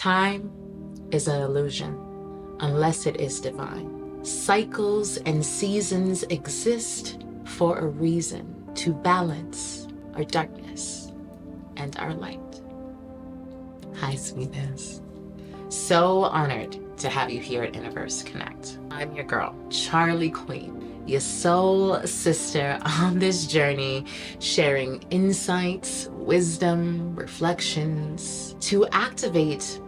Time is an illusion unless it is divine. Cycles and seasons exist for a reason, to balance our darkness and our light. Hi, sweetness. So honored to have you here at Universe Connect. I'm your girl, Charlie Queen, your soul sister on this journey, sharing insights, wisdom, reflections to activate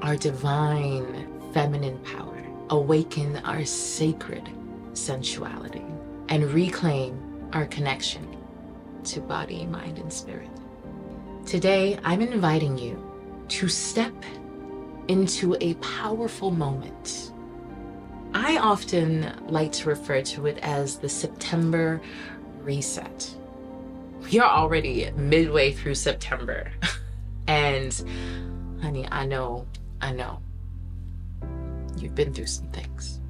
our divine feminine power, awaken our sacred sensuality, and reclaim our connection to body, mind, and spirit. Today, I'm inviting you to step into a powerful moment. I often like to refer to it as the September reset. We are already midway through September. And honey, I know, you've been through some things.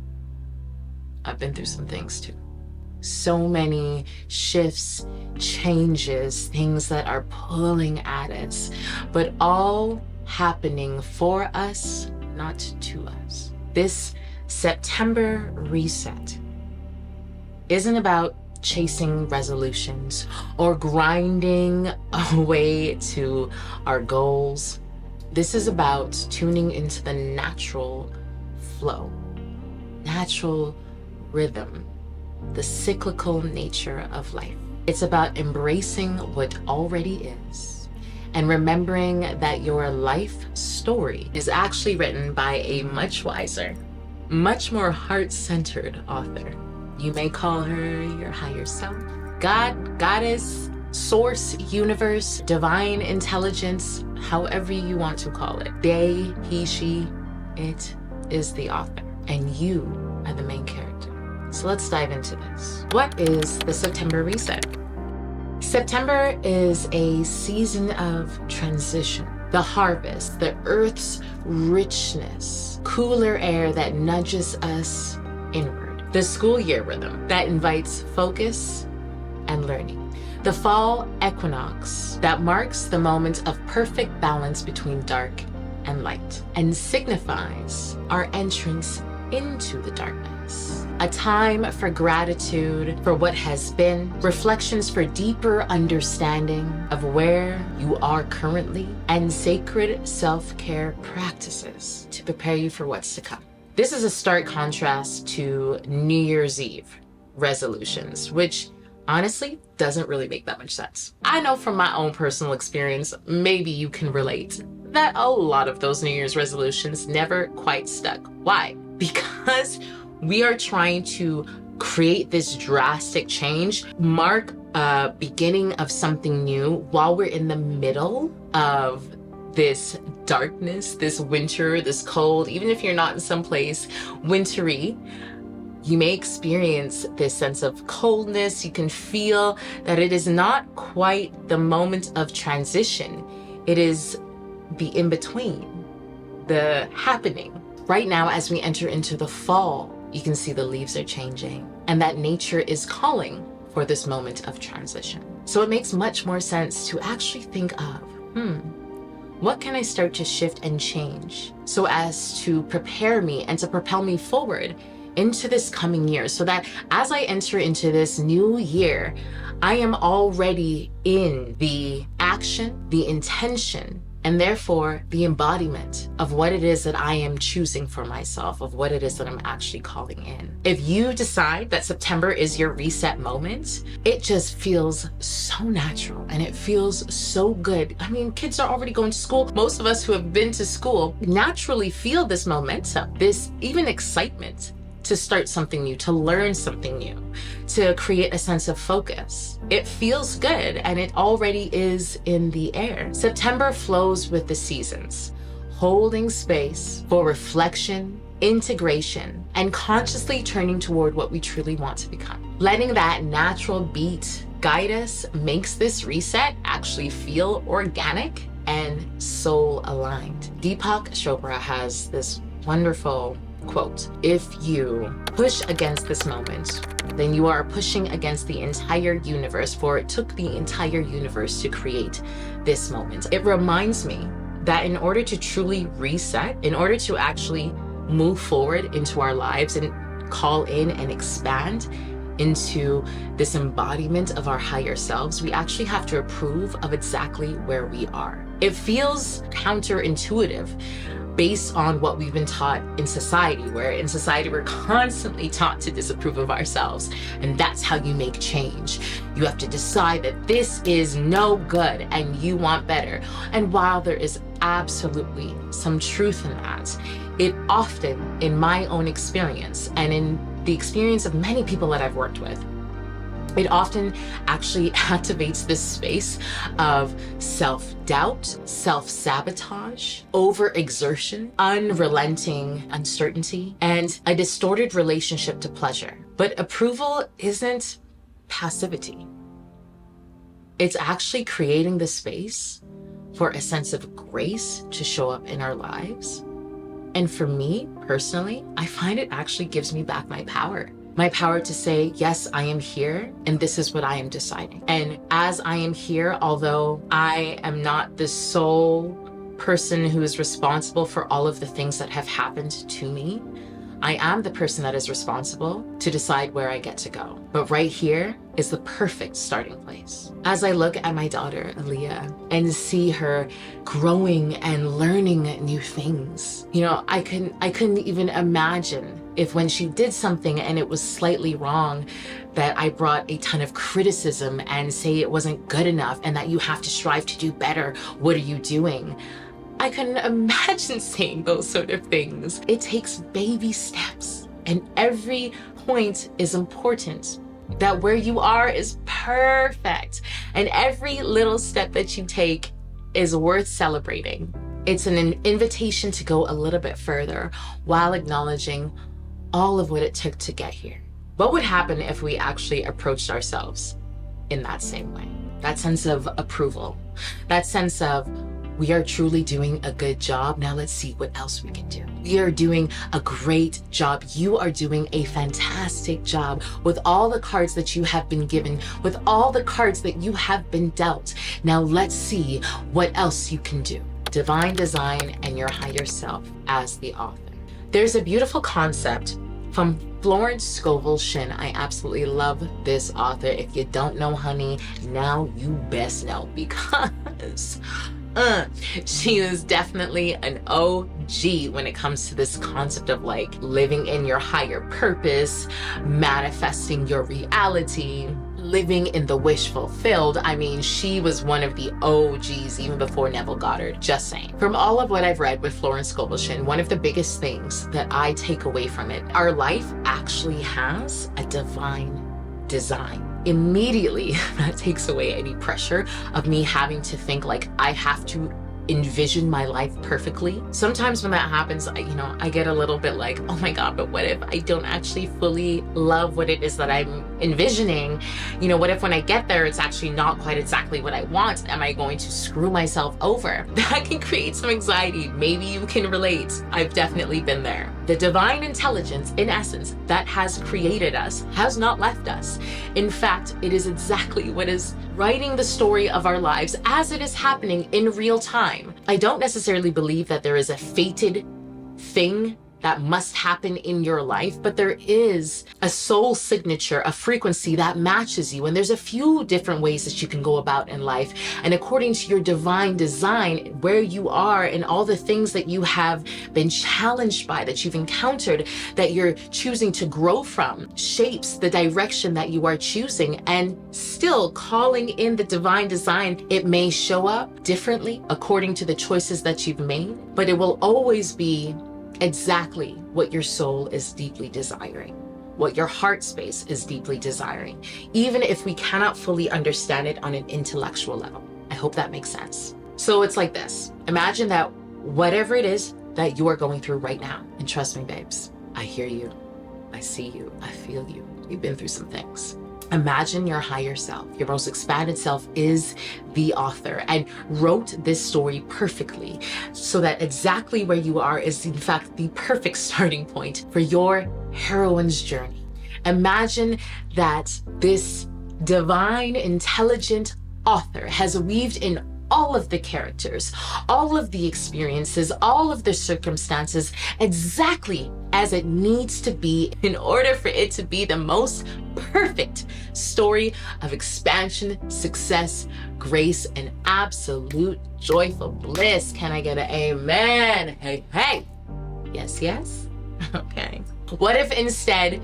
I've been through some things too. So many shifts, changes, things that are pulling at us, but all happening for us, not to us. This September reset isn't about chasing resolutions or grinding away to our goals. This is about tuning into the natural flow, natural rhythm, the cyclical nature of life. It's about embracing what already is and remembering that your life story is actually written by a much wiser, much more heart-centered author. You may call her your higher self, God, goddess, source, universe, divine intelligence, however you want to call it. They, he, she, it is the author, and you are the main character. So let's dive into this. What is the September reset? September is a season of transition, the harvest, the earth's richness, cooler air that nudges us inward, the school year rhythm that invites focus and learning, the fall equinox that marks the moment of perfect balance between dark and light and signifies our entrance into the darkness. A time for gratitude for what has been, reflections for deeper understanding of where you are currently, and sacred self-care practices to prepare you for what's to come. This is a stark contrast to New Year's Eve resolutions, which honestly doesn't really make that much sense. I know from my own personal experience, maybe you can relate, that a lot of those New Year's resolutions never quite stuck. Why? Because we are trying to create this drastic change, mark a beginning of something new while we're in the middle of this darkness, this winter, this cold. Even if you're not in some place wintry, you may experience this sense of coldness. You can feel that it is not quite the moment of transition. It is the in-between, the happening. Right now, as we enter into the fall, you can see the leaves are changing and that nature is calling for this moment of transition. So it makes much more sense to actually think of, what can I start to shift and change so as to prepare me and to propel me forward into this coming year, so that as I enter into this new year, I am already in the action, the intention, and therefore the embodiment of what it is that I am choosing for myself, of what it is that I'm actually calling in. If you decide that September is your reset moment, it just feels so natural and it feels so good. I mean, kids are already going to school. Most of us who have been to school naturally feel this momentum, this even excitement to start something new, to learn something new, to create a sense of focus. It feels good and it already is in the air. September flows with the seasons, holding space for reflection, integration, and consciously turning toward what we truly want to become. Letting that natural beat guide us makes this reset actually feel organic and soul aligned. Deepak Chopra has this wonderful quote, "If you push against this moment, then you are pushing against the entire universe, for it took the entire universe to create this moment." It reminds me that in order to truly reset, in order to actually move forward into our lives and call in and expand into this embodiment of our higher selves, we actually have to approve of exactly where we are. It feels counterintuitive based on what we've been taught in society, where in society we're constantly taught to disapprove of ourselves. And that's how you make change. You have to decide that this is no good and you want better. And while there is absolutely some truth in that, it often, in my own experience and in the experience of many people that I've worked with, it often actually activates this space of self-doubt, self-sabotage, overexertion, unrelenting uncertainty, and a distorted relationship to pleasure. But approval isn't passivity. It's actually creating the space for a sense of grace to show up in our lives. And for me, personally, I find it actually gives me back my power. My power to say, yes, I am here, and this is what I am deciding. And as I am here, although I am not the sole person who is responsible for all of the things that have happened to me, I am the person that is responsible to decide where I get to go. But right here is the perfect starting place. As I look at my daughter, Aaliyah, and see her growing and learning new things, I couldn't even imagine if when she did something and it was slightly wrong, that I brought a ton of criticism and say it wasn't good enough and that you have to strive to do better. What are you doing? I couldn't imagine saying those sort of things. It takes baby steps, and every point is important. That where you are is perfect, and every little step that you take is worth celebrating. It's an invitation to go a little bit further while acknowledging all of what it took to get here. What would happen if we actually approached ourselves in that same way? That sense of approval, that sense of, we are truly doing a good job. Now let's see what else we can do. We are doing a great job. You are doing a fantastic job with all the cards that you have been given, with all the cards that you have been dealt. Now let's see what else you can do. Divine design and your higher self as the author. There's a beautiful concept from Florence Scovel Shinn. I absolutely love this author. If you don't know, honey, now you best know, because she is definitely an OG when it comes to this concept of living in your higher purpose, manifesting your reality, living in the wish fulfilled. I mean, she was one of the OGs even before Neville Goddard, just saying. From all of what I've read with Florence Scovel Shinn, one of the biggest things that I take away from it, our life actually has a divine design. Immediately, that takes away any pressure of me having to think I have to envision my life perfectly. Sometimes when that happens, I get a little bit oh my God, but what if I don't actually fully love what it is that I'm envisioning? What if when I get there, it's actually not quite exactly what I want? Am I going to screw myself over? That can create some anxiety. Maybe you can relate. I've definitely been there. The divine intelligence, in essence, that has created us has not left us. In fact, it is exactly what is writing the story of our lives as it is happening in real time. I don't necessarily believe that there is a fated thing that must happen in your life, but there is a soul signature, a frequency that matches you. And there's a few different ways that you can go about in life. And according to your divine design, where you are and all the things that you have been challenged by, that you've encountered, that you're choosing to grow from, shapes the direction that you are choosing. And still calling in the divine design, it may show up differently according to the choices that you've made, but it will always be exactly what your soul is deeply desiring, what your heart space is deeply desiring, even if we cannot fully understand it on an intellectual level. I hope that makes sense. So it's like this. Imagine that whatever it is that you are going through right now, and trust me, babes, I hear you, I see you, I feel you. You've been through some things. Imagine your higher self, your most expanded self is the author and wrote this story perfectly so that exactly where you are is in fact the perfect starting point for your heroine's journey. Imagine that this divine, intelligent author has weaved in all of the characters, all of the experiences, all of the circumstances exactly as it needs to be in order for it to be the most perfect story of expansion, success, grace, and absolute joyful bliss. Can I get an amen? Hey, hey. Yes, yes. Okay. What if instead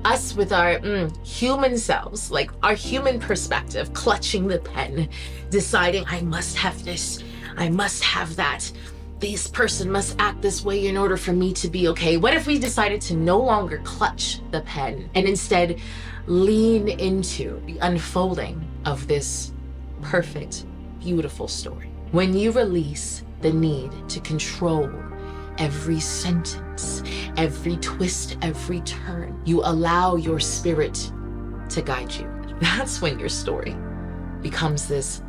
us with our human selves, like our human perspective, clutching the pen, deciding I must have this, I must have that, this person must act this way in order for me to be okay. What if we decided to no longer clutch the pen and instead lean into the unfolding of this perfect, beautiful story? When you release the need to control every sentence, every twist, every turn, you allow your spirit to guide you. That's when your story becomes this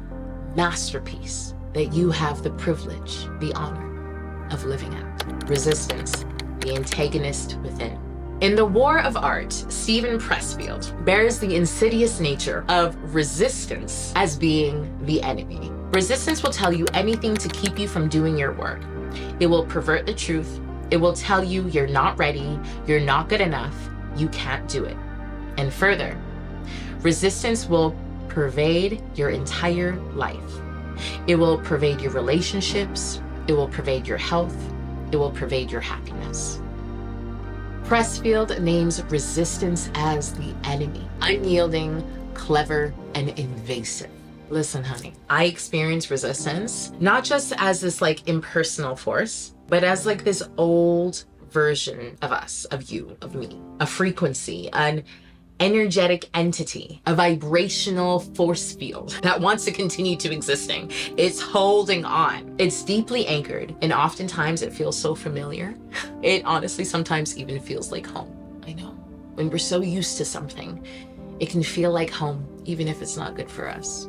masterpiece that you have the privilege, the honor of living out. Resistance, the antagonist within. In The War of Art, Steven Pressfield bears the insidious nature of resistance as being the enemy. Resistance will tell you anything to keep you from doing your work. It will pervert the truth. It will tell you you're not ready, you're not good enough, you can't do it. And further, resistance will pervade your entire life. It will pervade your relationships. It will pervade your health. It will pervade your happiness. Pressfield names resistance as the enemy, unyielding, clever, and invasive. Listen, honey, I experience resistance, not just as this like impersonal force, but as like this old version of us, of you, of me, a frequency, an energetic entity, a vibrational force field that wants to continue to existing. It's holding on. It's deeply anchored, and oftentimes it feels so familiar. It honestly sometimes even feels like home. I know. When we're so used to something, it can feel like home, even if it's not good for us.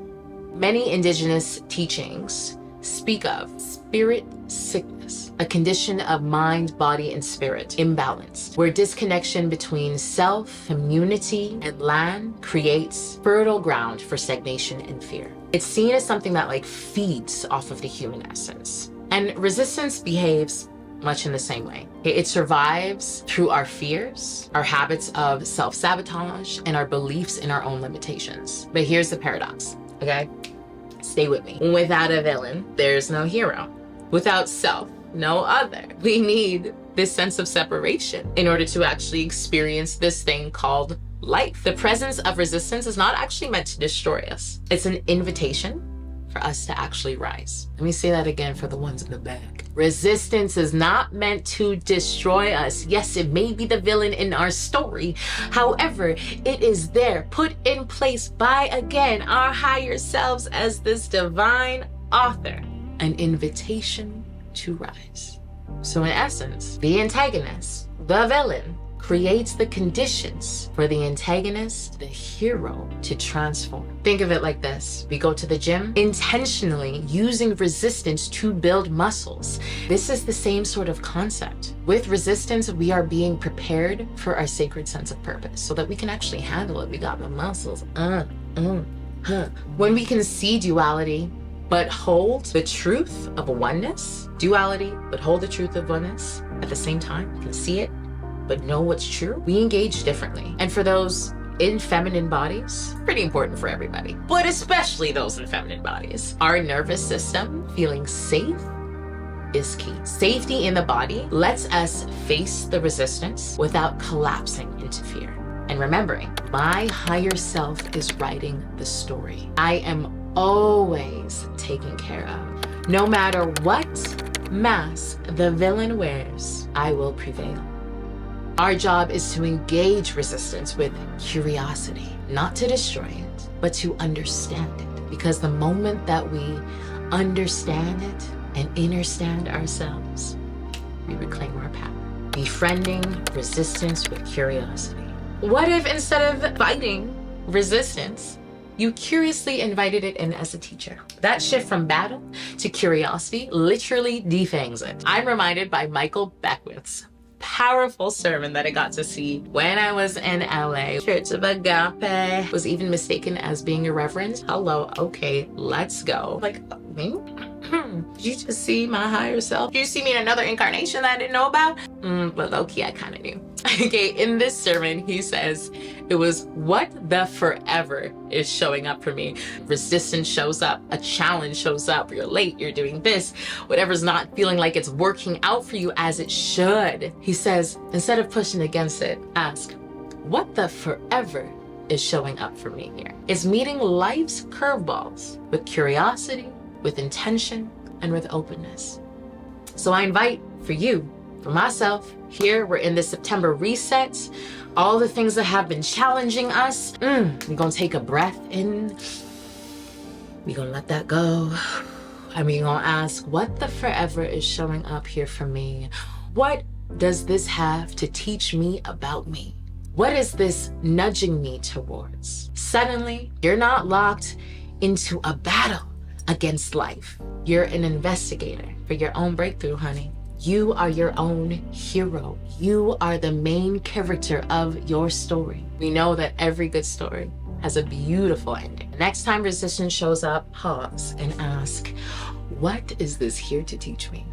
Many indigenous teachings speak of spirit sickness, a condition of mind, body, and spirit imbalance, where disconnection between self, community, and land creates fertile ground for stagnation and fear. It's seen as something that like feeds off of the human essence. And resistance behaves much in the same way. It survives through our fears, our habits of self-sabotage, and our beliefs in our own limitations. But here's the paradox. Okay, stay with me. Without a villain, there's no hero. Without self, no other. We need this sense of separation in order to actually experience this thing called life. The presence of resistance is not actually meant to destroy us. It's an invitation for us to actually rise. Let me say that again for the ones in the back. Resistance is not meant to destroy us. Yes, it may be the villain in our story. However, it is there, put in place by, again, our higher selves as this divine author, an invitation to rise. So in essence, the antagonist, the villain, creates the conditions for the antagonist, the hero, to transform. Think of it like this. We go to the gym, intentionally using resistance to build muscles. This is the same sort of concept. With resistance, we are being prepared for our sacred sense of purpose so that we can actually handle it. We got the muscles. When we can see duality, but hold the truth of oneness, duality, but hold the truth of oneness at the same time, you can see it, but know what's true, we engage differently. And for those in feminine bodies, pretty important for everybody, but especially those in feminine bodies, our nervous system feeling safe is key. Safety in the body lets us face the resistance without collapsing into fear. And remembering, my higher self is writing the story. I am always taken care of. No matter what mask the villain wears, I will prevail. Our job is to engage resistance with curiosity, not to destroy it, but to understand it. Because the moment that we understand it and understand ourselves, we reclaim our power. Befriending resistance with curiosity. What if instead of fighting resistance, you curiously invited it in as a teacher? That shift from battle to curiosity literally defangs it. I'm reminded by Michael Beckwith's powerful sermon that I got to see when I was in LA. Church of Agape was even mistaken as being a reverend. Hello, okay, let's go. Like, me? Did you just see my higher self? Did you see me in another incarnation that I didn't know about? But low-key, I kind of knew. Okay, in this sermon, he says, it was what the forever is showing up for me. Resistance shows up, a challenge shows up, you're late, you're doing this, whatever's not feeling like it's working out for you as it should. He says, instead of pushing against it, ask, what the forever is showing up for me here? It's meeting life's curveballs with curiosity, with intention, and with openness. So I invite for you, for myself, here we're in this September reset, all the things that have been challenging us, we're gonna take a breath in, we're gonna let that go, and we're gonna ask, what the forever is showing up here for me? What does this have to teach me about me? What is this nudging me towards? Suddenly, you're not locked into a battle against life. You're an investigator for your own breakthrough, honey. You are your own hero. You are the main character of your story. We know that every good story has a beautiful ending. The next time resistance shows up, pause and ask, what is this here to teach me?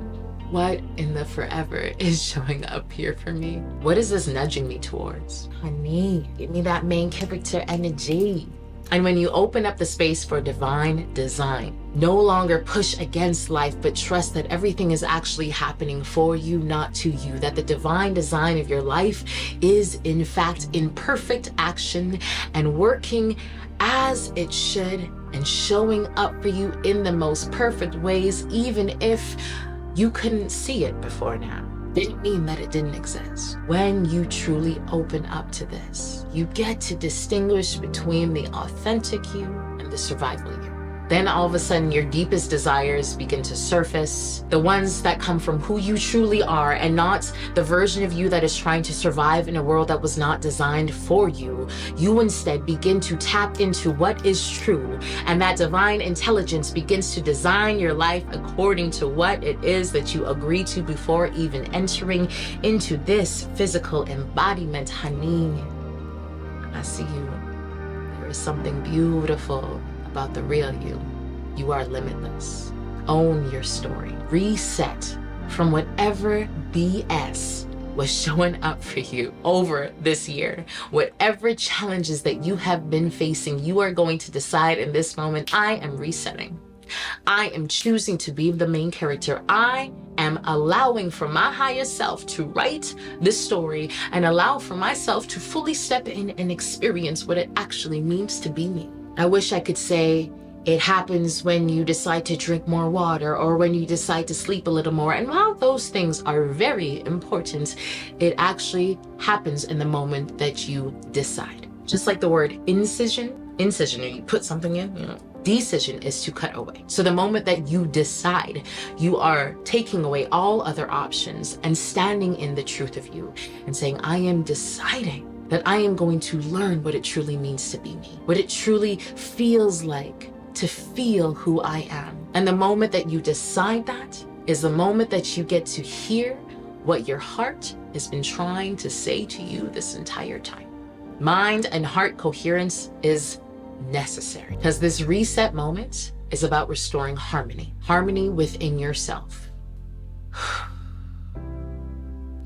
What in the forever is showing up here for me? What is this nudging me towards? Honey, give me that main character energy. And when you open up the space for divine design, no longer push against life, but trust that everything is actually happening for you, not to you. That the divine design of your life is in fact in perfect action and working as it should and showing up for you in the most perfect ways, even if you couldn't see it before now. Didn't mean that it didn't exist. When you truly open up to this, you get to distinguish between the authentic you and the survival you. Then all of a sudden your deepest desires begin to surface, the ones that come from who you truly are and not the version of you that is trying to survive in a world that was not designed for you. You instead begin to tap into what is true, and that divine intelligence begins to design your life according to what it is that you agreed to before even entering into this physical embodiment. Honey, I see you. There is something beautiful about the real you. You are limitless. Own your story. Reset from whatever BS was showing up for you over this year. Whatever challenges that you have been facing, you are going to decide in this moment, I am resetting. I am choosing to be the main character. I am allowing for my higher self to write this story and allow for myself to fully step in and experience what it actually means to be me. I wish I could say it happens when you decide to drink more water or when you decide to sleep a little more. And while those things are very important, it actually happens in the moment that you decide. Just like the word incision, you put something in, decision is to cut away. So the moment that you decide, you are taking away all other options and standing in the truth of you and saying, I am deciding that I am going to learn what it truly means to be me, what it truly feels like to feel who I am. And the moment that you decide that is the moment that you get to hear what your heart has been trying to say to you this entire time. Mind and heart coherence is necessary because this reset moment is about restoring harmony within yourself.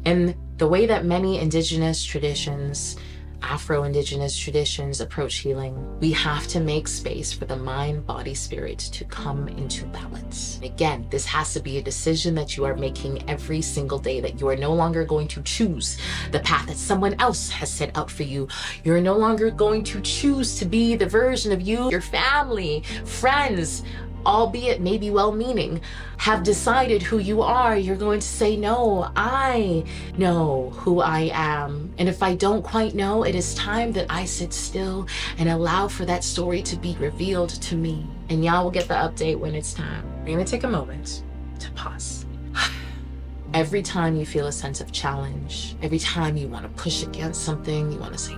And the way that many indigenous traditions, Afro-Indigenous traditions approach healing, we have to make space for the mind, body, spirit to come into balance. Again, this has to be a decision that you are making every single day, that you are no longer going to choose the path that someone else has set out for you. You're no longer going to choose to be the version of you your family, friends, albeit maybe well-meaning, have decided who you are. You're going to say, no, I know who I am. And if I don't quite know, it is time that I sit still and allow for that story to be revealed to me. And y'all will get the update when it's time. We're gonna take a moment to pause. Every time you feel a sense of challenge, every time you want to push against something, you want to say,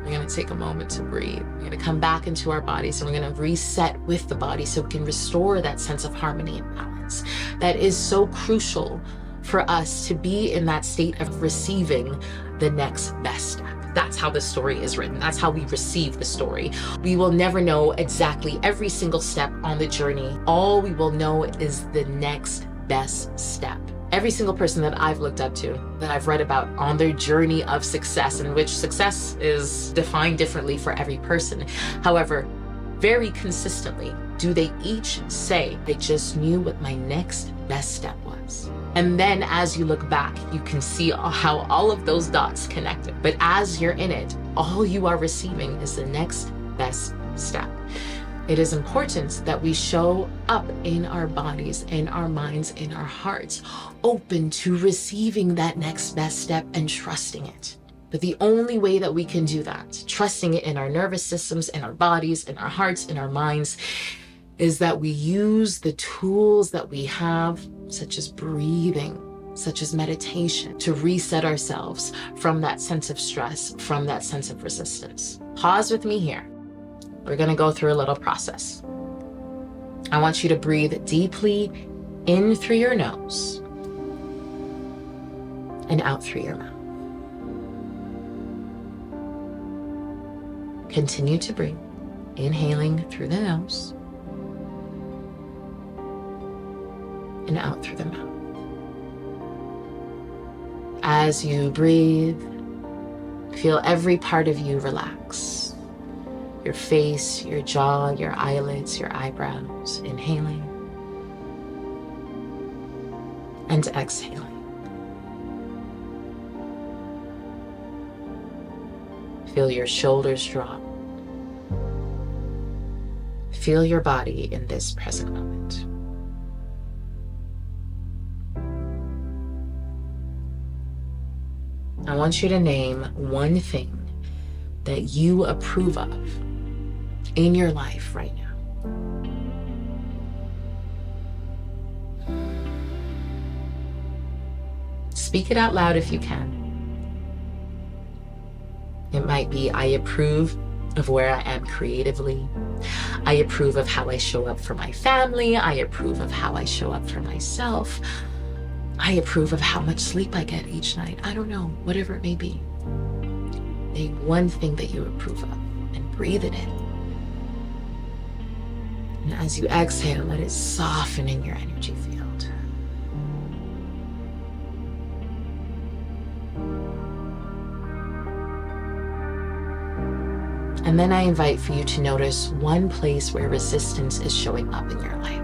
we're going to take a moment to breathe. We're going to come back into our bodies and we're going to reset with the body so we can restore that sense of harmony and balance that is so crucial for us to be in that state of receiving the next best step. That's how the story is written. That's how we receive the story. We will never know exactly every single step on the journey. All we will know is the next best step. Every single person that I've looked up to, that I've read about on their journey of success, in which success is defined differently for every person. However, very consistently, do they each say, I just knew what my next best step was. And then as you look back, you can see how all of those dots connected. But as you're in it, all you are receiving is the next best step. It is important that we show up in our bodies, in our minds, in our hearts, open to receiving that next best step and trusting it. But the only way that we can do that, trusting it in our nervous systems, in our bodies, in our hearts, in our minds, is that we use the tools that we have, such as breathing, such as meditation, to reset ourselves from that sense of stress, from that sense of resistance. Pause with me here. We're going to go through a little process. I want you to breathe deeply in through your nose and out through your mouth. Continue to breathe, inhaling through the nose and out through the mouth. As you breathe, feel every part of you relax. Your face, your jaw, your eyelids, your eyebrows, inhaling and exhaling. Feel your shoulders drop. Feel your body in this present moment. I want you to name one thing that you approve of in your life right now. Speak it out loud if you can. It might be, I approve of where I am creatively. I approve of how I show up for my family. I approve of how I show up for myself. I approve of how much sleep I get each night. I don't know, whatever it may be. Name one thing that you approve of and breathe it in. And as you exhale, let it soften in your energy field. And then I invite for you to notice one place where resistance is showing up in your life.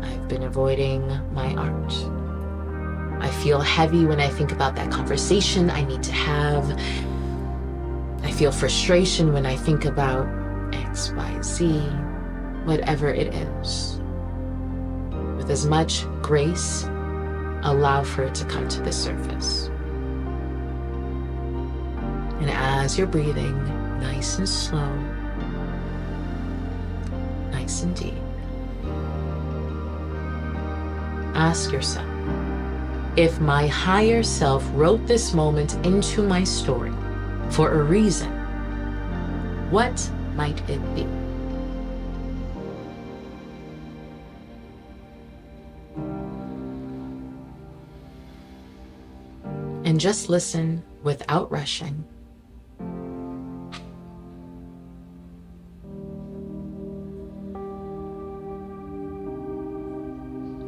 I've been avoiding my art. I feel heavy when I think about that conversation I need to have. I feel frustration when I think about X, Y, Z, whatever it is. With as much grace, allow for it to come to the surface. And as you're breathing, nice and slow, nice and deep, ask yourself, if my higher self wrote this moment into my story for a reason, what might it be? And just listen without rushing.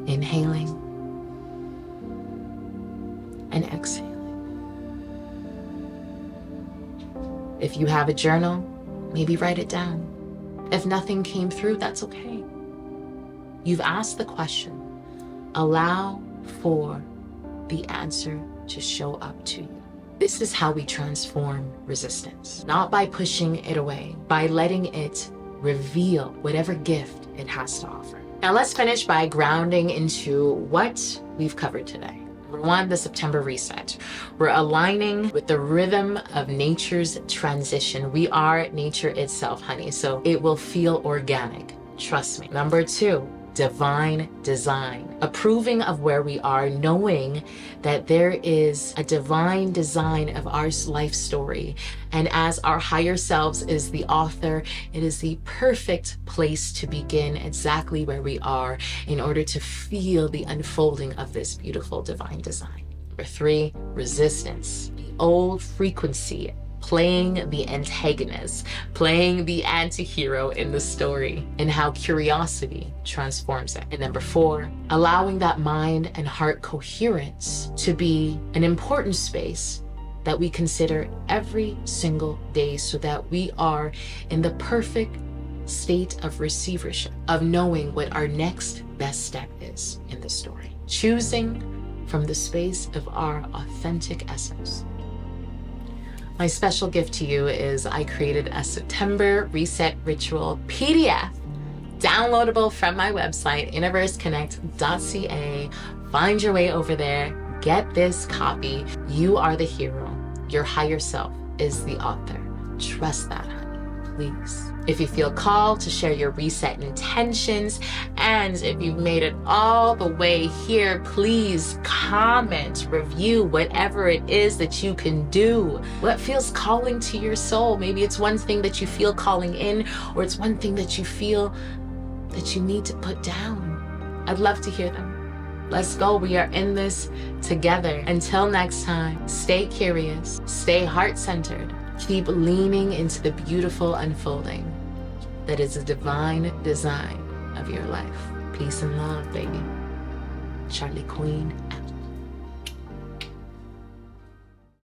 Inhaling and exhaling. If you have a journal, maybe write it down. If nothing came through, that's okay. You've asked the question. Allow for the answer to show up to you. This is how we transform resistance. Not by pushing it away, by letting it reveal whatever gift it has to offer. Now let's finish by grounding into what we've covered today. Number one, the September reset. We're aligning with the rhythm of nature's transition. We are nature itself, honey, so it will feel organic. Trust me. Number two, divine design, approving of where we are, knowing that there is a divine design of our life story. And as our higher selves is the author, it is the perfect place to begin exactly where we are in order to feel the unfolding of this beautiful divine design. Number 3, resistance. The old frequency playing the antagonist, playing the anti-hero in the story, and how curiosity transforms it. And number 4, allowing that mind and heart coherence to be an important space that we consider every single day so that we are in the perfect state of receivership, of knowing what our next best step is in the story. Choosing from the space of our authentic essence. My special gift to you is I created a September Reset Ritual PDF, downloadable from my website, universeconnect.ca. Find your way over there, get this copy. You are the hero. Your higher self is the author. Trust that, honey, please. If you feel called to share your reset intentions, and if you've made it all the way here, please comment, review, whatever it is that you can do. What feels calling to your soul? Maybe it's one thing that you feel calling in, or it's one thing that you feel that you need to put down. I'd love to hear them. Let's go. We are in this together. Until next time, stay curious, stay heart-centered, keep leaning into the beautiful unfolding that is a divine design of your life. Peace and love, baby. Charlie Queen.